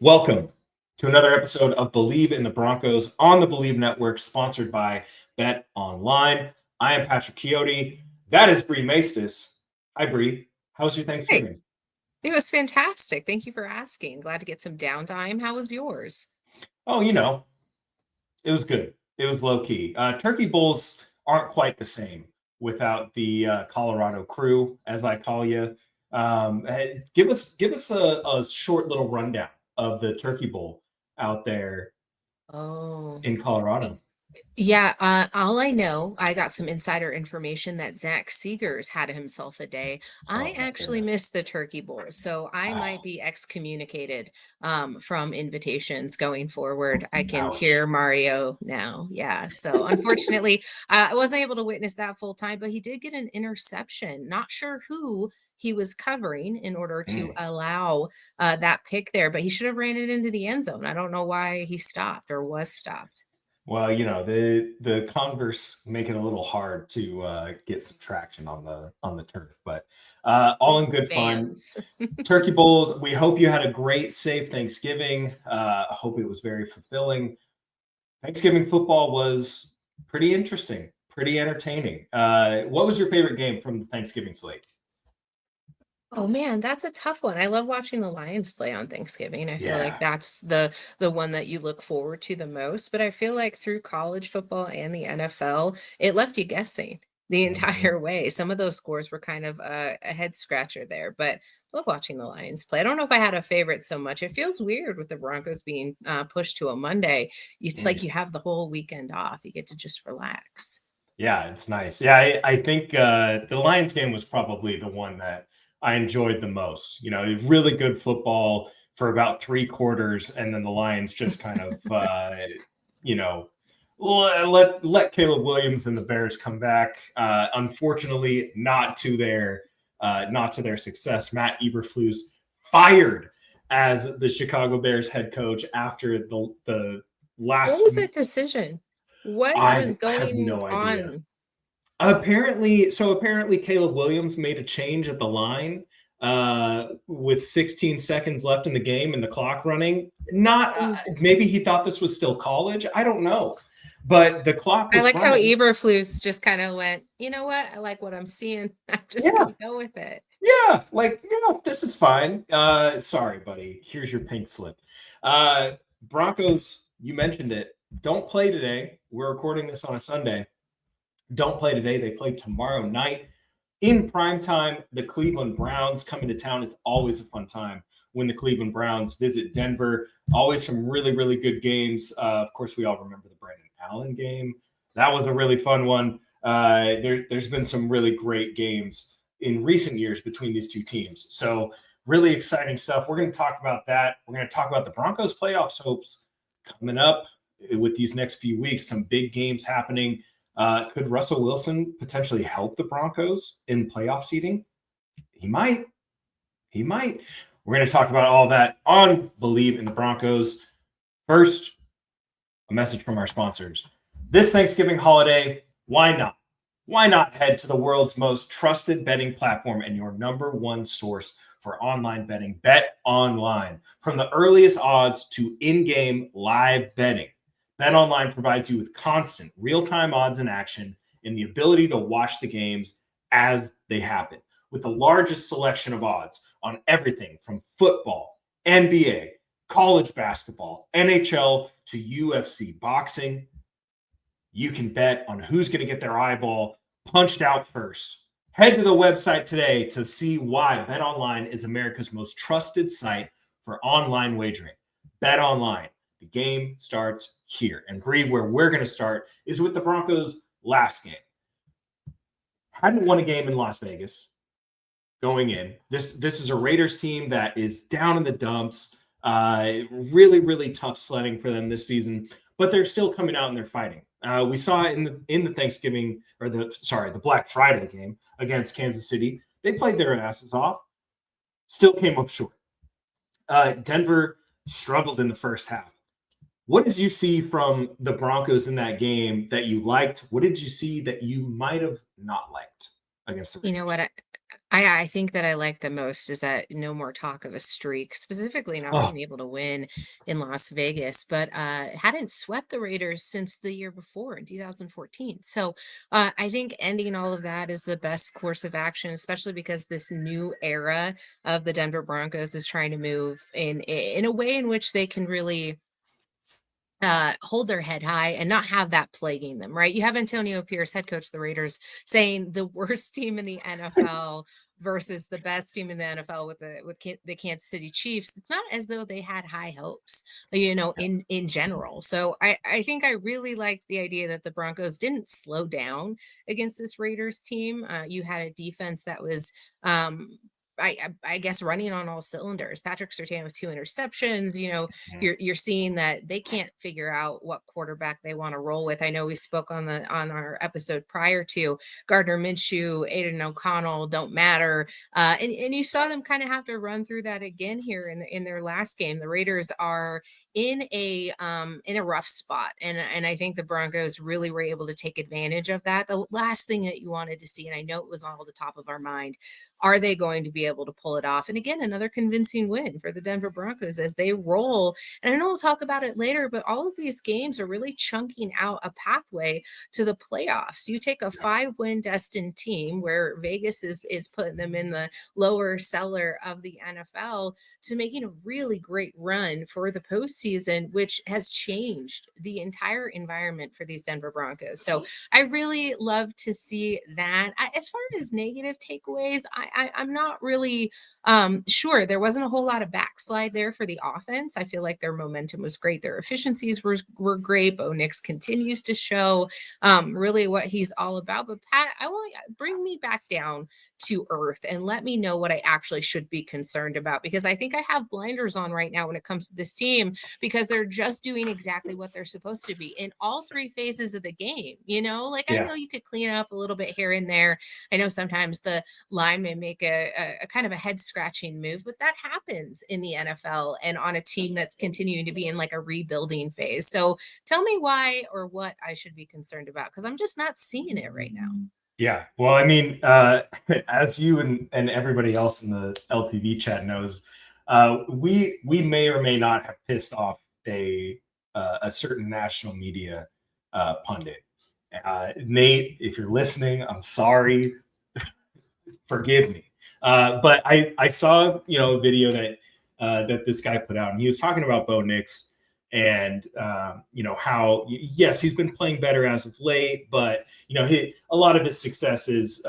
Welcome to another episode of Bleav in the Broncos on the Bleav Network, sponsored by Bet Online. I am Patrick Chiotti. That is Bri Maestas. Hi, Bri. How was your Hey, Thanksgiving? it was fantastic. Thank you for asking. Glad to get some downtime. How was yours? Oh, it was good. It was low key. Turkey bowls aren't quite the same without the Colorado crew, as I call you. Give us a short little rundown of the Turkey Bowl out there Oh, in y- Colorado. yeah. All I know, I got some insider information that Zach Seegers had himself a day. I Oh my actually goodness. missed the Turkey Bowl, so I might Oh, be excommunicated from invitations going forward. I can hear ouch. Mario now. Yeah. So unfortunately, I wasn't able to witness that full time, but he did get an interception. Not sure who he was covering in order to Mm. allow that pick there, but he should have ran it into the end zone. I don't know why he stopped or was stopped. Well, the Converse make it a little hard to get some traction on the turf, but all With in the good fun. fans. Turkey bowls. We hope you had a great, safe Thanksgiving. I hope it was very fulfilling. Thanksgiving football was pretty interesting, pretty entertaining. What was your favorite game from the Thanksgiving slate? Oh man, that's a tough one. I love watching the Lions play on Thanksgiving. I feel like Yeah. that's the one that you look forward to the most, but I feel like through college football and the NFL, it left you guessing the Mhm. entire way. Some of those scores were kind of a head scratcher there, but love watching the Lions play. I don't know if I had a favorite so much. It feels weird with the Broncos being pushed to a Monday. It's like Mm. you have the whole weekend off. You get to just relax. Yeah, it's nice. Yeah, I think the Lions game was probably the one that I enjoyed the most. Really good football for about three quarters, and then the Lions just kind of, you know, let Caleb Williams and the Bears come back. Unfortunately, not to their success. Matt Eberflus fired as the Chicago Bears head coach after the What last. was that decision? What I was have going no idea. on? Apparently, Caleb Williams made a change at the line with 16 seconds left in the game and the clock running. Not maybe he thought this was still college. I don't know, but the clock I was like how running. Eberflus just kind of went, you know what? I like what I'm seeing. I'm just Yeah, gonna go with it. yeah, this is fine. Sorry, buddy. Here's your pink slip. Uh, Broncos, you mentioned it. Don't play today. We're recording this on a Sunday. Don't play today. They play tomorrow night in prime time. The Cleveland Browns come into town. It's always a fun time when the Cleveland Browns visit Denver. Always some really, really good games. Of course, we all remember the Brandon Allen game. That was a really fun one. There's been some really great games in recent years between these two teams. So, really exciting stuff. We're going to talk about that. We're going to talk about the Broncos playoffs hopes coming up with these next few weeks. Some big games happening. Could Russell Wilson potentially help the Broncos in playoff seeding? He might. He might. We're going to talk about all that on Bleav in the Broncos. First, a message from our sponsors. This Thanksgiving holiday, why not? Why not head to the world's most trusted betting platform and your number one source for online betting, Bet Online. From the earliest odds to in-game live betting, Bet Online provides you with constant real-time odds in action and the ability to watch the games as they happen. With the largest selection of odds on everything from football, NBA, college basketball, NHL to UFC boxing, you can bet on who's going to get their eyeball punched out first. Head to the website today to see why BetOnline is America's most trusted site for online wagering. BetOnline, the game starts here. And Bree, where we're going to start is with the Broncos' last game. Hadn't won a game in Las Vegas going in. This is a Raiders team that is down in the dumps. Really, really tough sledding for them this season, but they're still coming out and they're fighting. We saw it in the Thanksgiving or the Black Friday game against Kansas City. They played their asses off, still came up short. Denver struggled in the first half. What did you see from the Broncos in that game that you liked? What did you see that you might have not liked against the You know Raiders? what? I think that I like the most is that no more talk of a streak, specifically not Oh, being able to win in Las Vegas, but hadn't swept the Raiders since the year before in 2014. So I think ending all of that is the best course of action, especially because this new era of the Denver Broncos is trying to move in a way in which they can really hold their head high and not have that plaguing them, right? You have Antonio Pierce, head coach of the Raiders, saying the worst team in the NFL versus the best team in the NFL with the Kansas City Chiefs. It's not as though they had high hopes, in general. So I think I really liked the idea that the Broncos didn't slow down against this Raiders team. You had a defense that was I guess running on all cylinders. Patrick Surtain with 2 interceptions. You're seeing that they can't figure out what quarterback they want to roll with. I know we spoke on our episode prior to Gardner Minshew, Aiden O'Connell don't matter, and you saw them kind of have to run through that again here in their last game. The Raiders are in a rough spot, and I think the Broncos really were able to take advantage of that. The last thing that you wanted to see, and I know it was all the top of our mind, are they going to be able to pull it off? And again, another convincing win for the Denver Broncos as they roll. And I know we'll talk about it later, but all of these games are really chunking out a pathway to the playoffs. You take a 5-win destined team where Vegas is putting them in the lower cellar of the NFL to making a really great run for the postseason, which has changed the entire environment for these Denver Broncos. So I really love to see that. As far as negative takeaways, I'm not really sure. There wasn't a whole lot of backslide there for the offense. I feel like their momentum was great. Their efficiencies were great. Bo Nix continues to show really what he's all about. But Pat, I want bring me back down to earth and let me know what I actually should be concerned about, because I think I have blinders on right now when it comes to this team, because they're just doing exactly what they're supposed to be in all 3 phases of the game. Like I yeah. know you could clean it up a little bit here and there. I know sometimes the line may make a kind of a head scratching move, but that happens in the NFL and on a team that's continuing to be in like a rebuilding phase. So tell me why or what I should be concerned about, because I'm just not seeing it right now. Yeah. Well, I mean, as you and everybody else in the LTV chat knows, we may or may not have pissed off a certain national media pundit. Nate, if you're listening, I'm sorry. Forgive me. But I saw a video that this guy put out, and he was talking about Bo Nix and how yes, he's been playing better as of late, but a lot of his success is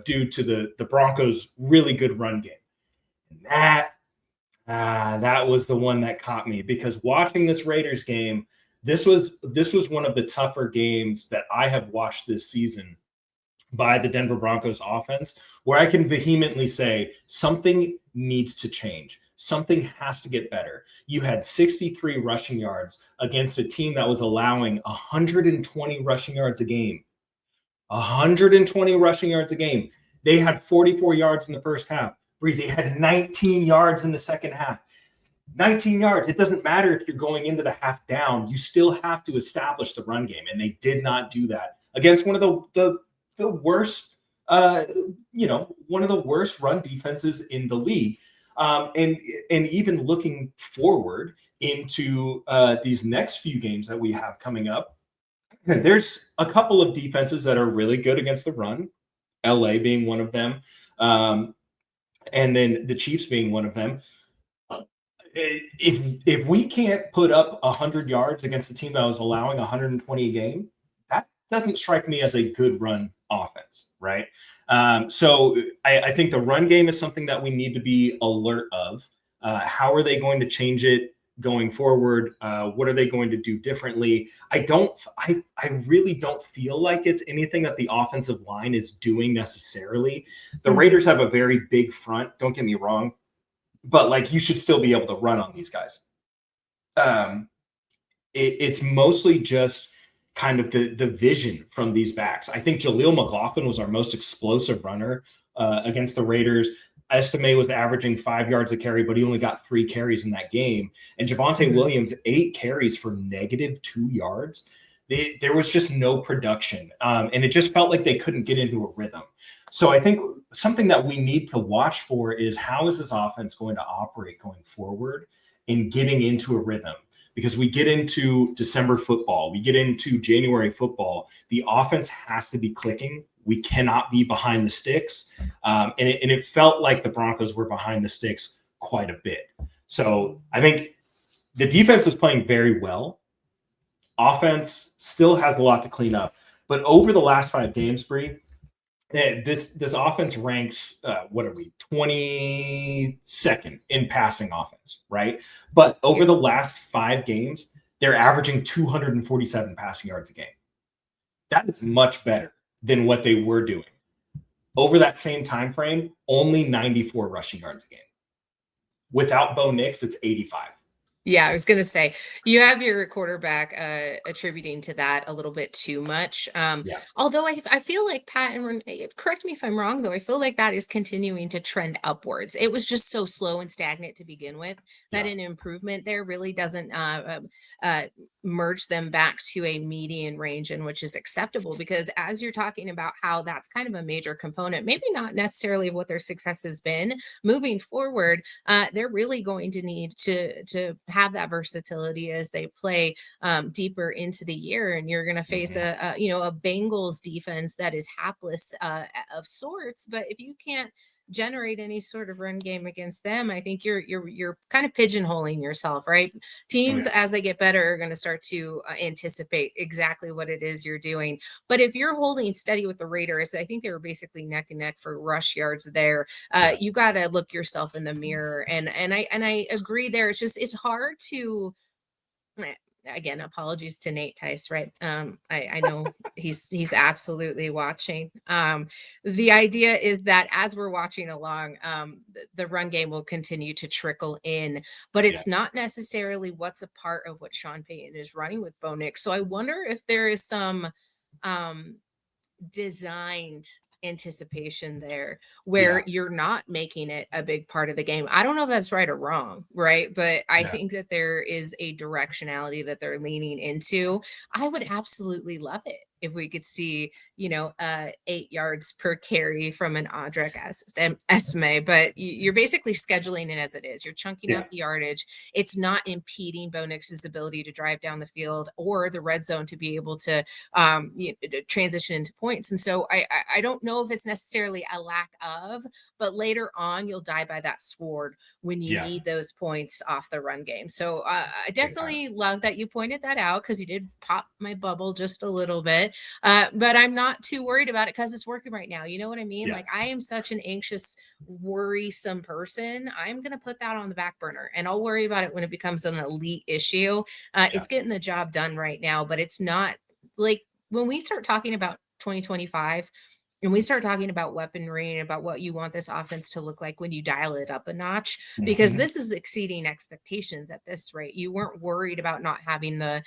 due to the Broncos' really good run game. And that was the one that caught me, because watching this Raiders game, this was one of the tougher games that I have watched this season by the Denver Broncos offense, where I can vehemently say something needs to change. Something has to get better. You had 63 rushing yards against a team that was allowing 120 rushing yards a game. 120 rushing yards a game. They had 44 yards in the first half. They had 19 yards in the second half. 19 yards. It doesn't matter if you're going into the half down. You still have to establish the run game, and they did not do that against one of the worst, one of the worst run defenses in the league. And even looking forward into these next few games that we have coming up, there's a couple of defenses that are really good against the run, LA being one of them, and then the Chiefs being one of them. If we can't put up 100 yards against a team that was allowing 120 a game, that doesn't strike me as a good run offense, right? So I think the run game is something that we need to be alert of. How are they going to change it going forward? What are they going to do differently? I really don't feel like it's anything that the offensive line is doing necessarily. The Raiders have a very big front, don't get me wrong, but like you should still be able to run on these guys. It's mostly just kind of the vision from these backs. I think Jaleel McLaughlin was our most explosive runner against the Raiders. Estime was averaging 5 yards a carry, but he only got 3 carries in that game. And Javonte Williams, 8 carries for -2 yards. There was just no production. And it just felt like they couldn't get into a rhythm. So I think something that we need to watch for is how is this offense going to operate going forward in getting into a rhythm? Because we get into December football, we get into January football, the offense has to be clicking. We cannot be behind the sticks. And it felt like the Broncos were behind the sticks quite a bit. So I think the defense is playing very well. Offense still has a lot to clean up. But over the last 5 games, Bri, this offense ranks what are we 22nd in passing offense, right? But over the last 5 games, they're averaging 247 passing yards a game. That is much better than what they were doing. Over that same time frame, only 94 rushing yards a game. Without Bo Nix, it's 85. Yeah, I was gonna say you have your quarterback attributing to that a little bit too much. Yeah. Although I feel like Pat and correct me if I'm wrong though, I feel like that is continuing to trend upwards. It was just so slow and stagnant to begin with that Yeah. an improvement there really doesn't uh, merge them back to a median range in which is acceptable. Because as you're talking about how that's kind of a major component, maybe not necessarily of what their success has been moving forward, they're really going to need to have that versatility as they play deeper into the year. And you're going to face Mhm. a Bengals defense that is hapless of sorts. But if you can't generate any sort of run game against them, I think you're kind of pigeonholing yourself, right? Oh, Teams yeah. as they get better are going to start to anticipate exactly what it is you're doing. But if you're holding steady with the Raiders, I think they were basically neck and neck for rush yards there. Yeah. You got to look yourself in the mirror, and I agree there. It's hard to eh, again, apologies to Nate Tice, right? I know he's absolutely watching. The idea is that as we're watching along, the run game will continue to trickle in, but Yeah. it's not necessarily what's a part of what Sean Payton is running with Bo Nix. So I wonder if there is some um designed anticipation there Yeah. where you're not making it a big part of the game. I don't know if that's right or wrong, right? But I Yeah. think that there is a directionality that they're leaning into. I would absolutely love it if we could see, 8 yards per carry from an Audric estimate, but you're basically scheduling it as it is. You're chunking Yeah. out the yardage. It's not impeding Bo Nix's ability to drive down the field or the red zone to be able to transition into points. And so I don't know if it's necessarily a lack of, but later on you'll die by that sword when you Yeah. need those points off the run game. So I Big time. definitely love that you pointed that out because you did pop my bubble just a little bit. But I'm not too worried about it because it's working right now. You know what I mean? Yeah. Like I am such an anxious, worrisome person. I'm gonna put that on the back burner and I'll worry about it when it becomes an elite issue. Yeah. It's getting the job done right now, but it's not like when we start talking about 2025 and we start talking about weaponry and about what you want this offense to look like when you dial it up a notch, because Mhm. this is exceeding expectations at this rate. You weren't worried about not having the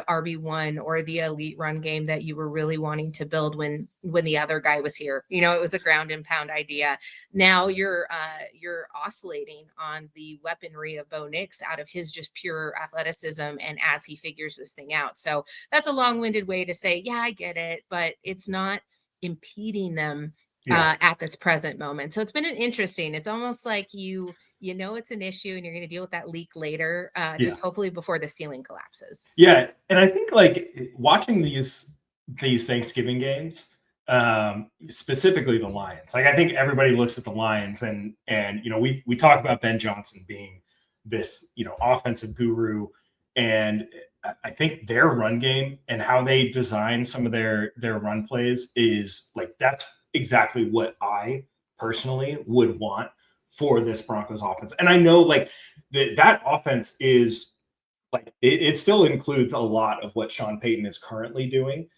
RB1 or the elite run game that you were really wanting to build when the other guy was here. It was a ground and pound idea. Now you're oscillating on the weaponry of Bo Nix out of his just pure athleticism and as he figures this thing out. So that's a long-winded way to say, yeah, I get it, but it's not impeding them Yeah. at this present moment. So it's been an interesting. It's almost like it's an issue and you're going to deal with that leak later, Yeah. just hopefully before the ceiling collapses. Yeah, and I think like watching these Thanksgiving games, specifically the Lions. Like I think everybody looks at the Lions and we talk about Ben Johnson being this offensive guru, and I think their run game and how they design some of their run plays is like that's exactly what I personally would want for this Broncos offense. And I know like that offense is like it still includes a lot of what Sean Payton is currently doing.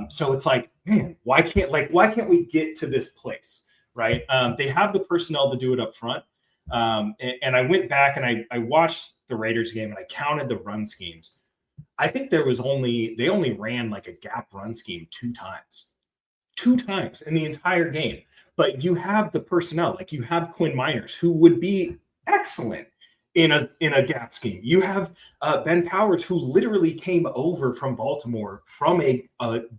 So it's like, man, why can't we get to this place, right? They have the personnel to do it up front. And I went back and I watched the Raiders game and I counted the run schemes. I think they only ran like a gap run scheme two times in the entire game. But you have the personnel, like you have Quinn Miners, who would be excellent in a gap scheme. You have Ben Powers, who literally came over from Baltimore from a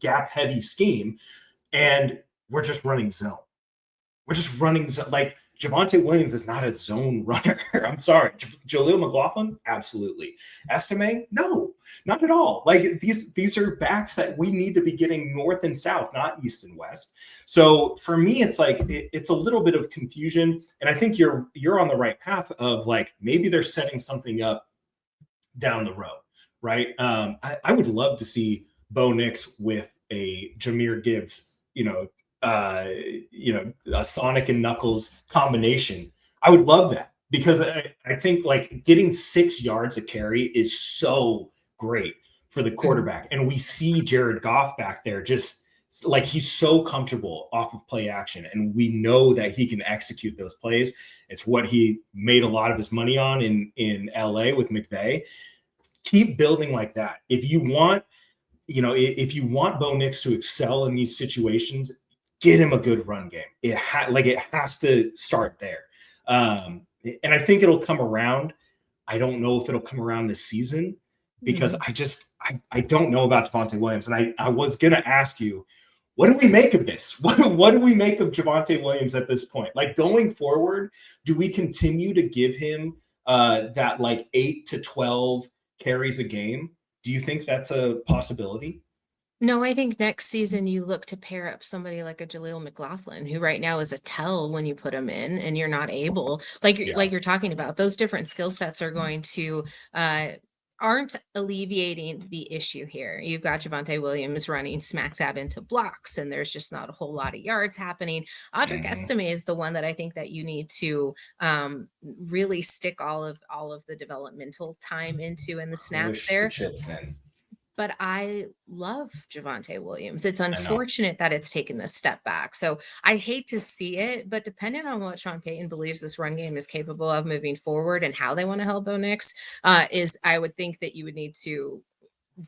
gap heavy scheme, and we're just running zone. We're just running like Javonte Williams is not a zone runner. I'm sorry. Jaleel McLaughlin, absolutely. Estime, no, not at all. Like these are backs that we need to be getting north and south, not east and west. So for me, it's like it's a little bit of confusion, and I think you're on the right path of like maybe they're setting something up down the road, right? I would love to see Bo Nix with a Jameer Gibbs, uh, a Sonic and Knuckles combination. I would love that because I think like getting 6 yards a carry is so great for the Mhm. quarterback. And we see Jared Goff back there just like he's so comfortable off of play action. And we know that he can execute those plays. It's what he made a lot of his money on in LA with McVay. Keep building like that. If you want if you want Bo Nix to excel in these situations, get him a good run game. It has to start there, and I think it'll come around. I don't know if it'll come around this season because Mhm. I don't know about Javonte Williams, and I was gonna ask you, what do we make of this? What do we make of Javonte Williams at this point? Like going forward, do we continue to give him that like 8 to 12 carries a game? Do you think that's a possibility? No, I think next season you look to pair up somebody like a Jaleel McLaughlin, who right now is a tell when you put him in, and you're not able, Yeah. like you're talking about, those different skill sets are going to uh aren't alleviating the issue here. You've got Javonte Williams running smack dab into blocks, and there's just not a whole lot of yards happening. Audric Mhm. Estime is the one that I think that you need to really stick all of the developmental time into and the snaps Push the there. chips in. But I love Javonte Williams. It's I know. unfortunate that it's taken this step back. So I hate to see it, but depending on what Sean Payton believes this run game is capable of moving forward and how they want to help Bo Nix, is I would think that you would need to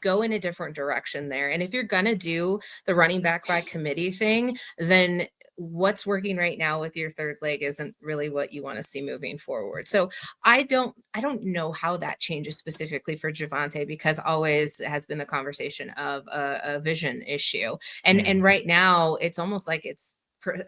go in a different direction there. And if you're going to do the running back by committee thing, then what's working right now with your third leg isn't really what you want to see moving forward. So I don't know how that changes specifically for Javante, because always has been the conversation of a vision issue. And Mhm. right now it's almost like it's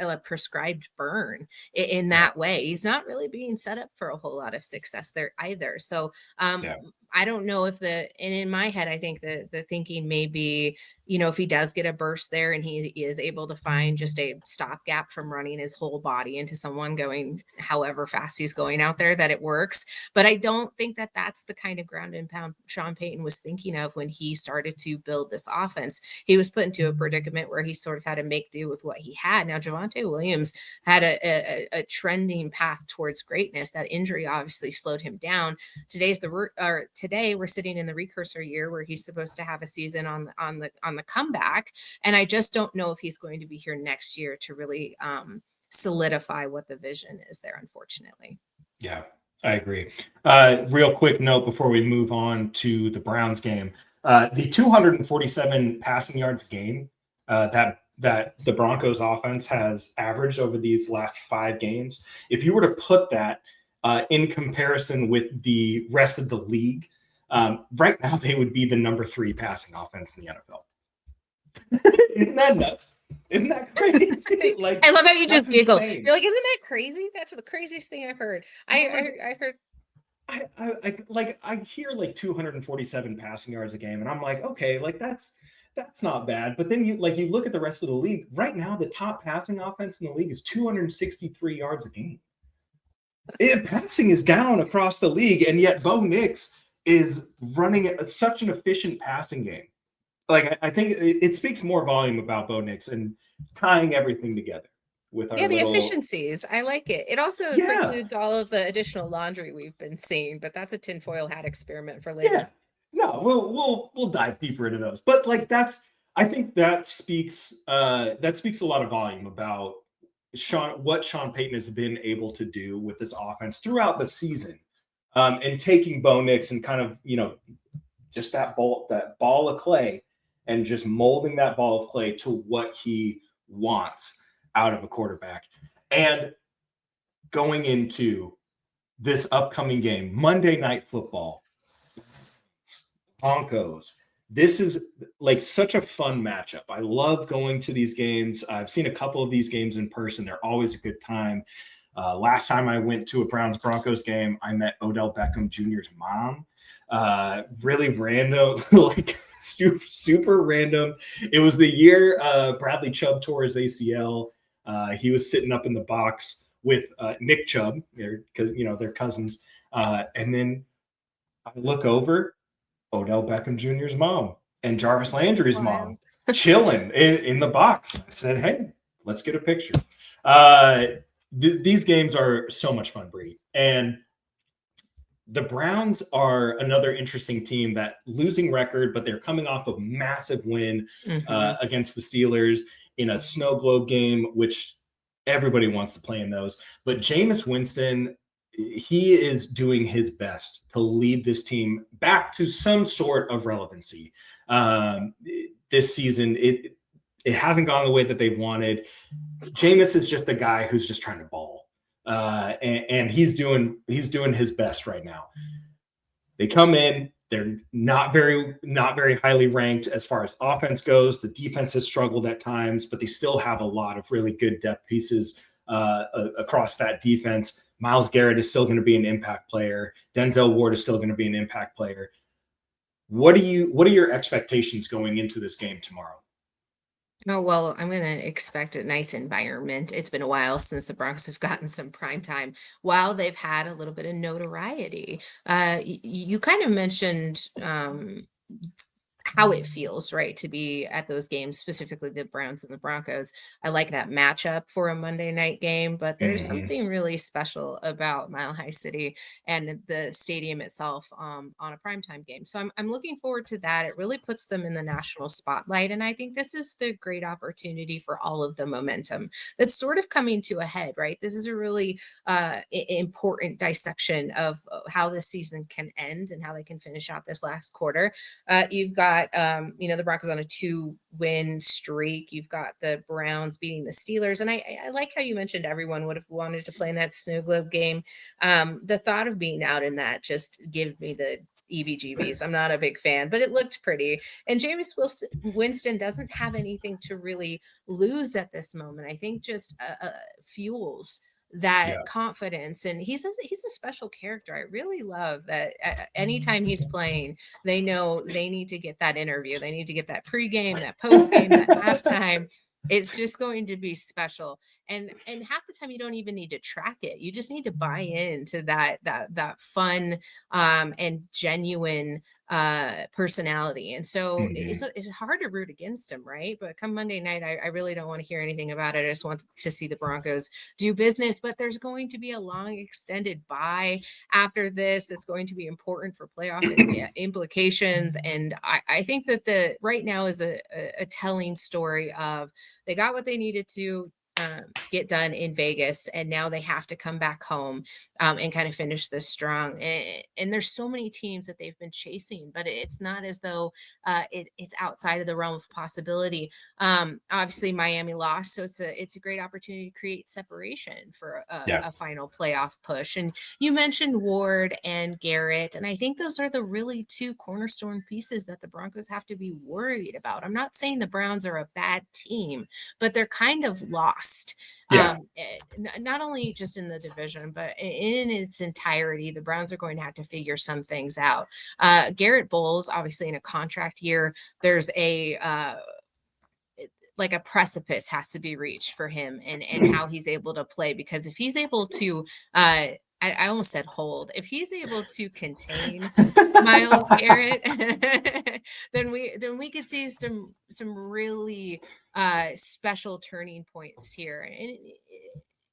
a prescribed burn in Yeah. that way. He's not really being set up for a whole lot of success there either. So Yeah. I don't know if and in my head, I think the thinking may be, if he does get a burst there and he is able to find just a stopgap from running his whole body into someone going however fast he's going out there, that it works. But I don't think that that's the kind of ground and pound Sean Payton was thinking of when he started to build this offense. He was put into a predicament where he sort of had to make do with what he had. Now, Javante Williams had a trending path towards greatness. That injury obviously slowed him down. Today we're sitting in the recursor year where he's supposed to have a season on the comeback, and I just don't know if he's going to be here next year to really solidify what the vision is there, unfortunately. Yeah, I agree. Real quick note before we move on to the Browns game. The 247 passing yards game that the Broncos offense has averaged over these last 5 games, if you were to put that in comparison with the rest of the league, right now they would be the number 3 passing offense in the NFL. Isn't that nuts? Isn't that crazy? Like, I love how you that's just giggle. insane. You're like, isn't that crazy? That's the craziest thing I've heard. I Well, I, I heard. I hear like 247 passing yards a game, and I'm like, okay, like that's not bad. But then you look at the rest of the league right now. The top passing offense in the league is 263 yards a game. Passing is down across the league, and yet Bo Nix is running such an efficient passing game. Like I think it speaks more volume about Bo Nix and tying everything together with our Yeah, the little efficiencies. I like it. It also yeah. precludes all of the additional laundry we've been seeing, but that's a tinfoil hat experiment for Yeah. later. No, we'll dive deeper into those. But like I think that speaks a lot of volume about what Sean Payton has been able to do with this offense throughout the season. And taking Bo Nix and kind of, just that ball of clay and just molding that ball of clay to what he wants out of a quarterback. And going into this upcoming game, Monday Night Football, Broncos. this is like such a fun matchup. I love going to these games. I've seen a couple of these games in person. They're always a good time. Last time I went to a Browns Broncos game, I met Odell Beckham Jr.'s mom. Really random, like super random. It was the year Bradley Chubb tore his ACL. He was sitting up in the box with Nick Chubb, because they're cousins. And then I look over, Odell Beckham Jr.'s mom and Jarvis Landry's mom chilling in the box. I said, "Hey, let's get a picture." These games are so much fun, Bri. And the Browns are another interesting team that losing record, but they're coming off a massive win against the Steelers in a snow globe game, which everybody wants to play in those. But Jameis Winston, he is doing his best to lead this team back to some sort of relevancy. This season, it hasn't gone the way that they've wanted. Jameis is just a guy who's just trying to ball. And he's doing his best right now. They come in, they're not very highly ranked as far as offense goes. The defense has struggled at times, but they still have a lot of really good depth pieces across that defense. Myles Garrett is still going to be an impact player. Denzel Ward is still going to be an impact player. What are your expectations going into this game tomorrow? Oh, well, I'm going to expect a nice environment. It's been a while since the Broncos have gotten some prime time while they've had a little bit of notoriety. You kind of mentioned how it feels, right, to be at those games, specifically the Browns and the Broncos. I like that matchup for a Monday night game, but there's Mm-hmm. something really special about Mile High City and the stadium itself on a primetime game. So I'm looking forward to that. It really puts them in the national spotlight. And I think this is the great opportunity for all of the momentum that's sort of coming to a head, right? This is a really important dissection of how this season can end and how they can finish out this last quarter. You've got, the Broncos on a 2-win streak. You've got the Browns beating the Steelers. And I like how you mentioned everyone would have wanted to play in that snow globe game. The thought of being out in that just gave me the EBGBs. I'm not a big fan, but it looked pretty. And Jameis Winston doesn't have anything to really lose at this moment. I think just fuels that Yeah. confidence, and he's a special character. I really love that anytime he's playing, they know they need to get that interview, they need to get that pregame, that postgame, that halftime. It's just going to be special. And half the time you don't even need to track it, you just need to buy into that fun and genuine personality. And so Mm-hmm. it's hard to root against him, right? But come Monday night, I really don't want to hear anything about it. I just want to see the Broncos do business. But there's going to be a long extended bye after this that's going to be important for playoff implications. And I think that the right now is a telling story of they got what they needed to get done in Vegas, and now they have to come back home and kind of finish this strong. And there's so many teams that they've been chasing, but it's not as though it's outside of the realm of possibility. Obviously, Miami lost, so it's a great opportunity to create separation for Yeah. a final playoff push. And you mentioned Ward and Garrett, and I think those are the really two cornerstone pieces that the Broncos have to be worried about. I'm not saying the Browns are a bad team, but they're kind of lost. Yeah. Not only just in the division, but in its entirety, the Browns are going to have to figure some things out. Garrett Bowles, obviously in a contract year, there's like a precipice has to be reached for him and how he's able to play, because if he's able to I almost said hold, if he's able to contain Myles Garrett, then we could see some really special turning points here. And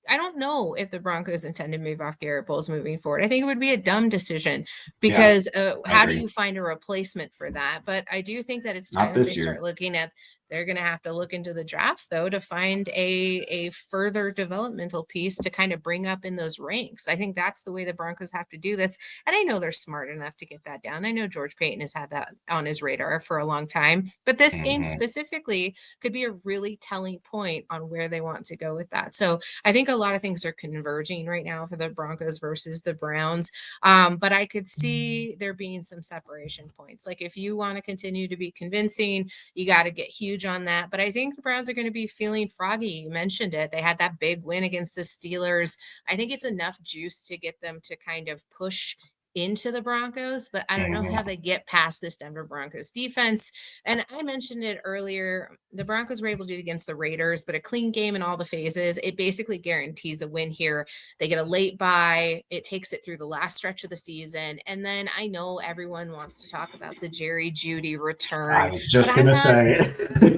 I don't know if the Broncos intend to move off Garrett Bowles moving forward. I think it would be a dumb decision, Yeah. because I how do agree. you find a replacement for that? But I do think that it's Not time that they this start year. looking at They're going to have to look into the draft, though, to find a further developmental piece to kind of bring up in those ranks. I think that's the way the Broncos have to do this. And I know they're smart enough to get that down. I know George Payton has had that on his radar for a long time. But this game Mhm. specifically could be a really telling point on where they want to go with that. So I think a lot of things are converging right now for the Broncos versus the Browns. But I could see there being some separation points. Like if you want to continue to be convincing, you got to get huge on that. But I think the Browns are going to be feeling froggy. You mentioned it. They had that big win against the Steelers. I think it's enough juice to get them to kind of push into the Broncos, but I don't know how Mhm. they get past this Denver Broncos defense. And I mentioned it earlier. The Broncos were able to do it against the Raiders, but a clean game in all the phases. It basically guarantees a win here. They get a late bye. It takes it through the last stretch of the season. And then I know everyone wants to talk about the Jerry Judy I return, was but just gonna say.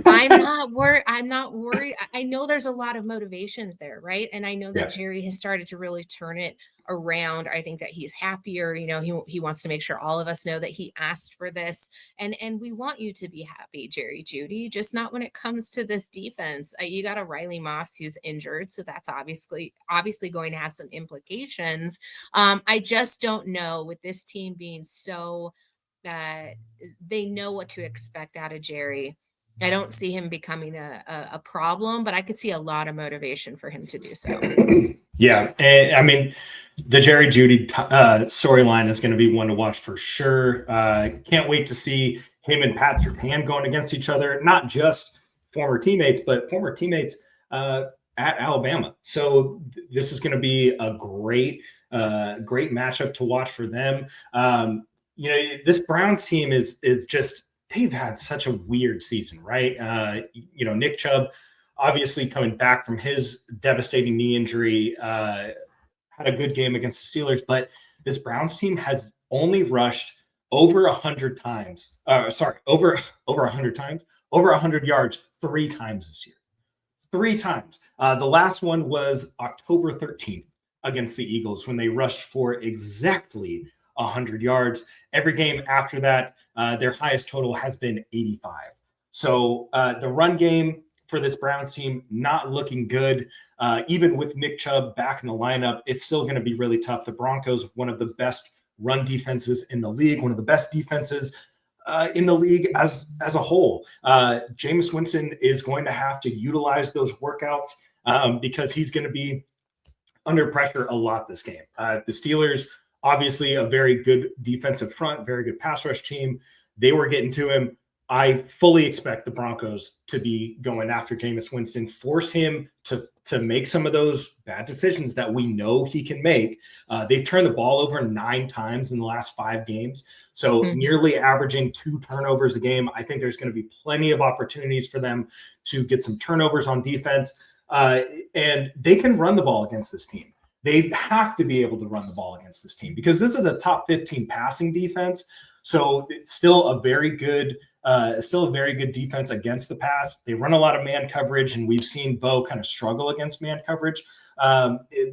I'm not worried. I know there's a lot of motivations there, right? And I know that Yeah. Jerry has started to really turn it around. I think that he's happier. He wants to make sure all of us know that he asked for this, and we want you to be happy, Jerry Judy. Just not when it comes to this defense. You got a Riley Moss who's injured, so that's obviously going to have some implications. I just don't know with this team being so. Uh, they know what to expect out of Jerry. I don't see him becoming a problem, but I could see a lot of motivation for him to do so. Yeah, and, I mean, the Jerry Judy storyline is going to be one to watch for sure. Can't wait to see him and Pat Surtain going against each other. Not just former teammates, but former teammates at Alabama. So this is going to be a great matchup to watch for them. This Browns team is just they've had such a weird season, right? Nick Chubb obviously coming back from his devastating knee injury, had a good game against the Steelers, but this Browns team has only rushed over 100 times. Over 100 times, over 100 yards 3 times this year. 3 times. The last one was October 13th against the Eagles when they rushed for exactly 100 yards. Every game after that, their highest total has been 85. So the run game for this Browns team not looking good. Even with Nick Chubb back in the lineup, it's still going to be really tough. The Broncos, one of the best run defenses in the league, one of the best defenses in the league as a whole. Jameis Winston is going to have to utilize those workouts because he's going to be under pressure a lot this game. The Steelers, obviously, a very good defensive front, very good pass rush team. They were getting to him. I fully expect the Broncos to be going after Jameis Winston, force him to make some of those bad decisions that we know he can make. They've turned the ball over 9 times in the last 5 games, so Mhm. nearly averaging 2 turnovers a game. I think there's going to be plenty of opportunities for them to get some turnovers on defense, and they can run the ball against this team. They have to be able to run the ball against this team because this is a top 15 passing defense. So it's still a very good defense against the pass. They run a lot of man coverage, and we've seen Bo kind of struggle against man coverage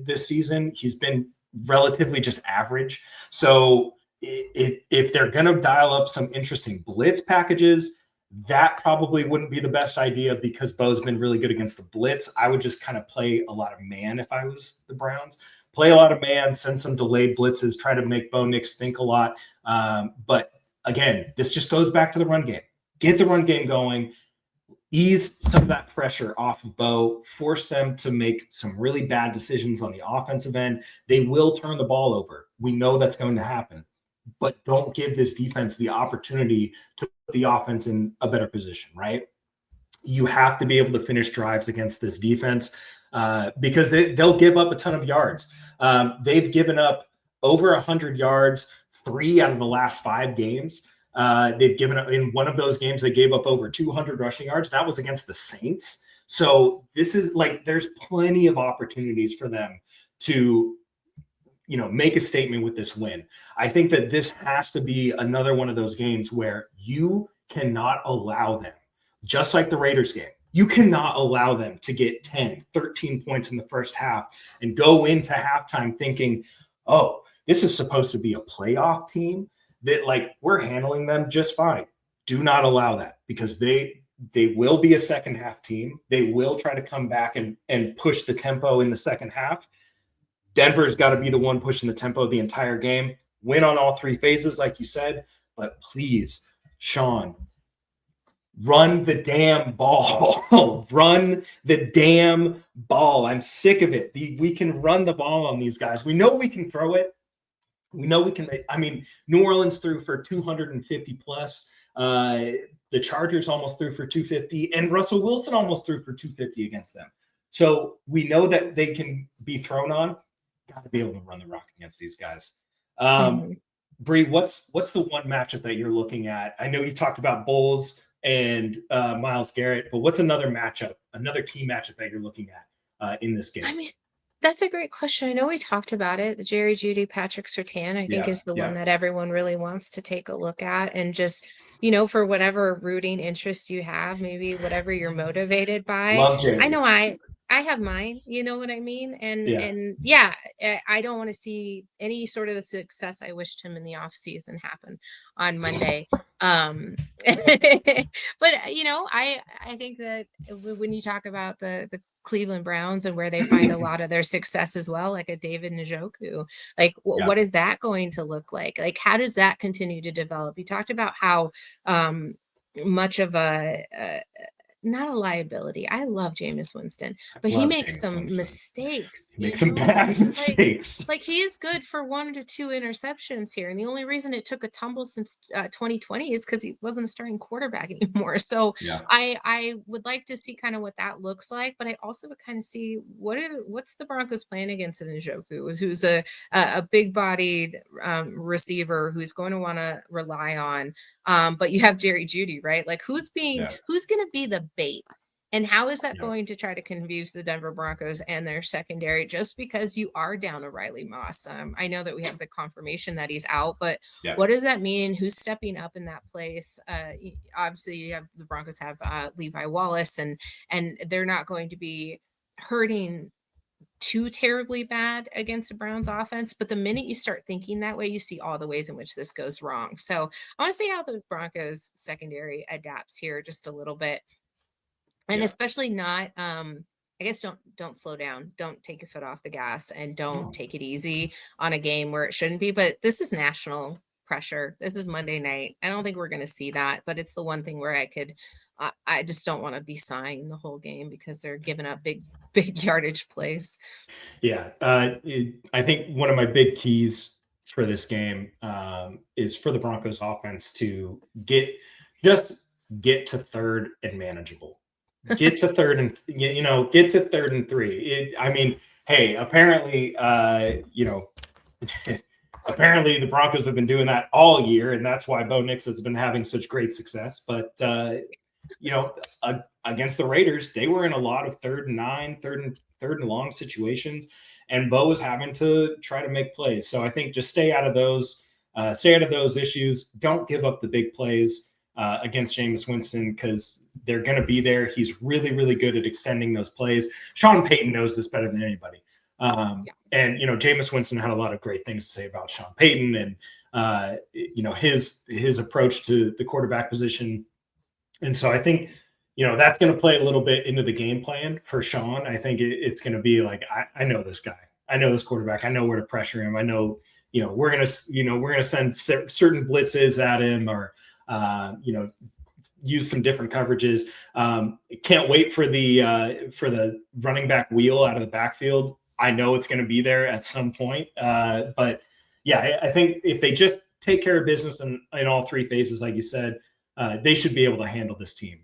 this season. He's been relatively just average. So if they're going to dial up some interesting blitz packages, that probably wouldn't be the best idea because Bo's been really good against the blitz. I would just kind of play a lot of man if I was the Browns. Play a lot of man, send some delayed blitzes, try to make Bo Nix think a lot. But again, this just goes back to the run game. Get the run game going, ease some of that pressure off of Bo, force them to make some really bad decisions on the offensive end. They will turn the ball over. We know that's going to happen, but don't give this defense the opportunity to put the offense in a better position, right? You have to be able to finish drives against this defense because they'll give up a ton of yards. They've given up over 100 yards 3 out of the last 5 games. They've given up in one of those games, they gave up over 200 rushing yards. That was against the Saints. So this is like there's plenty of opportunities for them to make a statement with this win. I think that this has to be another one of those games where you cannot allow them, just like the Raiders game, you cannot allow them to get 10, 13 points in the first half and go into halftime thinking, oh, this is supposed to be a playoff team that like we're handling them just fine. Do not allow that because They will be a second half team. They will try to come back and push the tempo in the second half. Denver's got to be the one pushing the tempo the entire game, win on all three phases, like you said. But please, Sean, run the damn ball. Run the damn ball. I'm sick of it. We can run the ball on these guys. We know we can throw it. We know we can make. I mean, New Orleans threw for 250 plus. The Chargers almost threw for 250, and Russell Wilson almost threw for 250 against them. So we know that they can be thrown on. Got to be able to run the rock against these guys. Bri, what's the one matchup that you're looking at? I know you talked about Bulls and Myles Garrett, but what's another matchup, another key matchup that you're looking at in this game? I mean, that's a great question. I know we talked about it. The Jerry Jeudy, Patrick Surtain, I think, is the one that everyone really wants to take a look at. And just, for whatever rooting interest you have, maybe whatever you're motivated by. Love Jerry. I know I have mine, you know what I mean? And yeah, I don't want to see any sort of the success I wished him in the off season happen on Monday. But I think that when you talk about the Cleveland Browns and where they find a lot of their success as well, like a David Njoku, like what is that going to look like? Like, how does that continue to develop? You talked about how much of not a liability. I love Jameis Winston, but he makes some mistakes. He makes some bad mistakes. Like he is good for 1 to 2 interceptions here. And the only reason it took a tumble since 2020 is because he wasn't a starting quarterback anymore. So I would like to see kind of what that looks like, but I also would kind of see what's the Broncos plan against an Njoku, who's a big bodied receiver who's going to want to rely on. But you have Jerry Jeudy, right? Like who's going to be the bait? And how is that going to try to confuse the Denver Broncos and their secondary just because you are down a Riley Moss? I know that we have the confirmation that he's out, but what does that mean? Who's stepping up in that place? Obviously, you have the Broncos have Levi Wallace, and they're not going to be hurting too terribly bad against the Browns offense. But the minute you start thinking that way, you see all the ways in which this goes wrong. So I want to see how the Broncos secondary adapts here just a little bit. And especially not, I guess don't slow down. Don't take your foot off the gas and don't take it easy on a game where it shouldn't be. But this is national pressure. This is Monday night. I don't think we're going to see that, but it's the one thing where I just don't want to be sighing the whole game because they're giving up big yardage plays. Yeah. I think one of my big keys for this game is for the Broncos offense to get to third and manageable. Get to third and get to 3rd and 3. I mean, hey, apparently, apparently the Broncos have been doing that all year, and that's why Bo Nix has been having such great success. But against the Raiders, they were in a lot of 3rd and 9, third and long situations, and Bo was having to try to make plays. So I think just stay out of those issues. Don't give up the big plays against Jameis Winston because they're going to be there. He's really, really good at extending those plays. Sean Payton knows this better than anybody. And, Jameis Winston had a lot of great things to say about Sean Payton and, his approach to the quarterback position. And so I think, that's going to play a little bit into the game plan for Sean. I think it's going to be like, I know this guy. I know this quarterback. I know where to pressure him. I know, we're going to send certain blitzes at him or, use some different coverages. Can't wait for the running back wheel out of the backfield. I know it's going to be there at some point. But yeah, I think if they just take care of business in all three phases, like you said, they should be able to handle this team.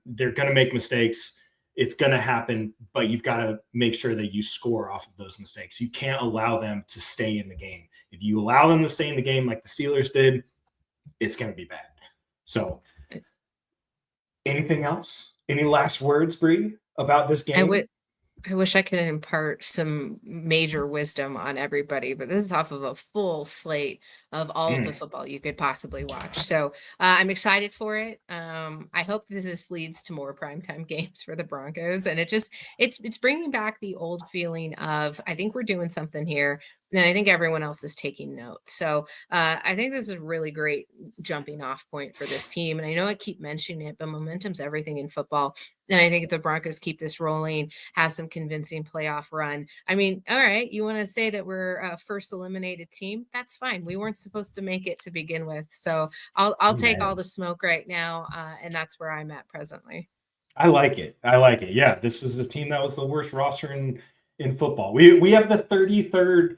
They're going to make mistakes. It's going to happen, but you've got to make sure that you score off of those mistakes. You can't allow them to stay in the game. If you allow them to stay in the game like the Steelers did, it's going to be bad. So anything else? Any last words, Bri, about this game? I wish I could impart some major wisdom on everybody, but this is off of a full slate of all of the Mm, football you could possibly watch. So I'm excited for it. I hope this leads to more primetime games for the Broncos, and it's bringing back the old feeling of I think we're doing something here, and I think everyone else is taking note. So I think this is a really great jumping off point for this team. And I know I keep mentioning it, but momentum's everything in football. And I think if the Broncos keep this rolling, have some convincing playoff run. I mean, all right, you want to say that we're a first eliminated team? That's fine. We weren't supposed to make it to begin with, so I'll take all amen. the smoke right now, and that's where I'm at presently. I like it. I like it. Yeah, this is a team that was the worst roster in football. We have the 33rd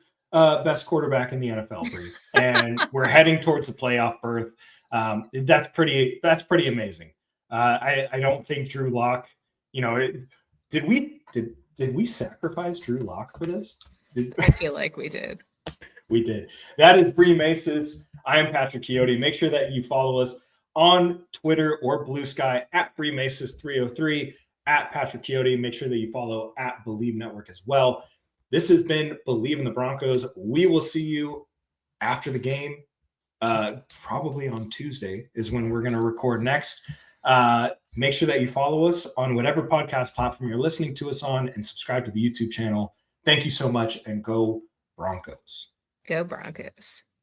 best quarterback in the NFL, Bri, and we're heading towards the playoff berth. That's pretty amazing. I don't think Drew Lock. You know, did we sacrifice Drew Lock for this? Did, I feel like we did. we did. That is Bri Maestas. I am Patrick Chiotti. Make sure that you follow us on Twitter or Blue Sky at Bri Maestas 303 at Patrick Chiotti. Make sure that you follow at Bleav Network as well. This has been Bleav in the Broncos. We will see you after the game. Probably on Tuesday is when we're going to record next. Make sure that you follow us on whatever podcast platform you're listening to us on and subscribe to the YouTube channel. Thank you so much and go Broncos. Go Broncos.